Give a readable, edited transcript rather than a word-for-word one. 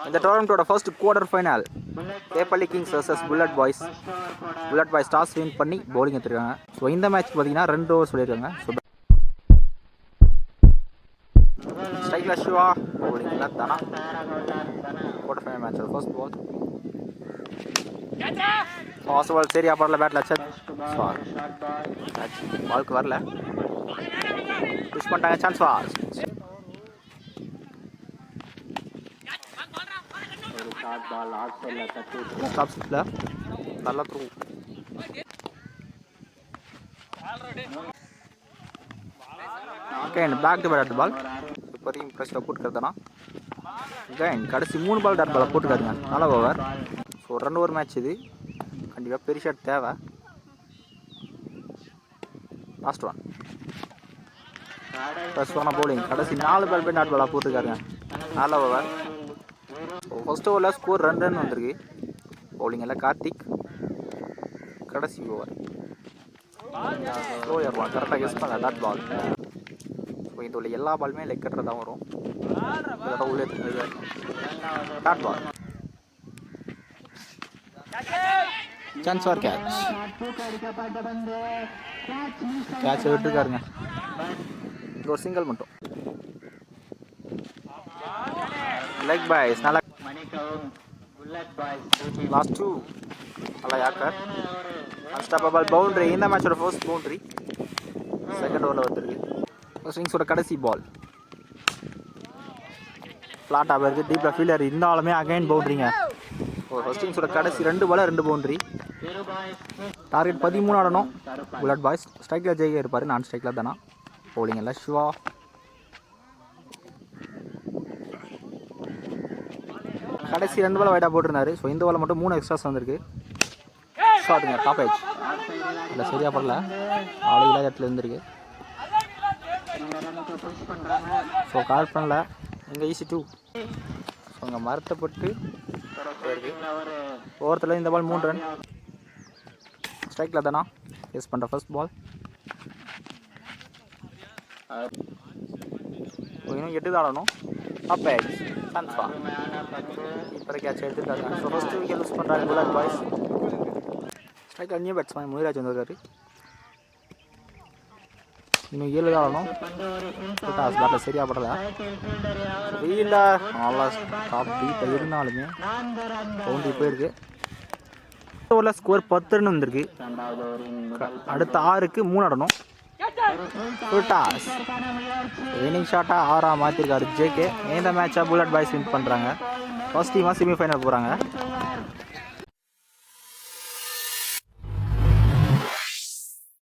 இந்த டோர்னமெண்ட்டோட first quarter final Keppalli Kings vs bullet boys. Bullet boys toss win பண்ணி bowling எடுத்துருக்காங்க. ஸோ இந்த மேட்ச் பார்த்தீங்கன்னா 2 ஓவர் சொல்லியிருக்காங்க. ஸோ ஸ்ட்ரைக்கில் சிவா, பவுலிங்கில் தனா. குவார்டர் ஃபைனல் மேட்சோட ஃபர்ஸ்ட் பால். ஃபர்ஸ்ட் பால் சரியா படல, பேட்டில் அச்சா பாலுக்கு வரல, புஷ் பண்ணிட்டாங்க. சான்ஸ் வாஸ் ஸ்டாப் ஸ்லிப்ல நல்ல through. Again back to bat ball. Super impressive put कर देना. अगेन கடைசி 3 பால் டாட் பால் போட்டுக்காருங்க. நல்ல ஓவர். ஸோ 2 ஓவர் மேட்ச் இது. கண்டிப்பாக பெரிய ஷாட் தேவை. Last one plus one bowling. கடைசி 4 பால் போய் டாட் பாலாக போட்டுக்காருங்க. நல்ல ஓவர். ஸோ ஃபர்ஸ்ட் ஓவரில் ஸ்கோர் 2 ரன் வந்திருக்கு. பவுலிங் எல்லாம் கார்த்திக். கடைசி ஓவர் ஸ்லோயர் பால் கரெக்டாக கெஸ் பண்ண டாட் பால். ஸோ இந்த உள்ள எல்லா பாலுமே லெக் கட்டுறது தான் வரும். உள்ளே dot ball. Chance for catch. கேட்சை விட்டுருக்காருங்க. இங்கே ஒரு சிங்கிள் மட்டும். லெக் பாய்ஸ் நல்லா. லாஸ்ட் 2 நல்லா யாக்கர். Unstoppable boundary. இந்த மேட்சோட ஃபர்ஸ்ட் பவுண்டரி செகண்ட் ஓவரில் வந்துருக்கு. ஃபர்ஸ்ட் இன்னிங்ஸோட கடைசி பால் ஃப்ளாட்டாக இருக்குது. டீப்பில் ஃபீல்டர் இருந்தாலுமே அகைன் பவுண்டரிங்க. ஃபர்ஸ்ட் இன்னிங்ஸோட கடைசி 2 பால் 2 பவுண்டரி. டார்கெட் 13 ஆடணும் புல்லட் பாய்ஸ். ஸ்ட்ரைக்கில் ஜெயிக்க இருப்பார், நான் ஸ்ட்ரைக்கில் தானா. பவுலிங் எல்லாம் சிவா. கடைசி 2 பால் வைட்டாக போட்டிருந்தாரு. ஸோ இந்த பால் மட்டும் 3 எக்ஸ்ட்ராஸ் வந்திருக்கு. ஷாட்டுங்க டாப் ஏஜ். இல்லை சரியாக படல, ஆள் இல்லாத இடத்துல இருந்திருக்கு. ஸோ கால் பண்ணல. இங்கே ஈஸி 2. ஸோ அங்கே மரத்தைப்பட்டு போயிருக்கு. ஓவரத்தில் இந்த பால் 3 ரன். ஸ்ட்ரைக்கில் தானா யூஸ் பண்ணுற ஃபர்ஸ்ட் பால். இன்னும் 8 தான் ஆடணும். டாப் ஏஜ் சான்ஸ்வா இப்போ கேட்ச் எடுத்துருக்காங்க. ஸோ ஃபஸ்ட்டு விக்கெட் லூஸ் பண்ணுறாங்க bullet boys. Strike new batsman Muniraj வந்திருக்காரு. இன்னும் 7 தான் ஆடணும். பேட்டில் சரியாக படலை. ஃபீல்டர் நல்லா டாப் டீப்பில் இருந்தாலுமே பவுண்டரி போயிருக்கு. ஓவரில் ஸ்கோர் 10 ரன் வந்திருக்கு. அடுத்த 6க்கு 3 ஆடணும். வினிங் ஷாட்டாக 6 மாற்றிருக்காரு ஜேகே. இந்த மேட்சாக புல்லட் பாய்ஸ் வின் பண்ணுறாங்க. ஃபர்ஸ்ட் டீமாக செமிஃபைனல் போகிறாங்க.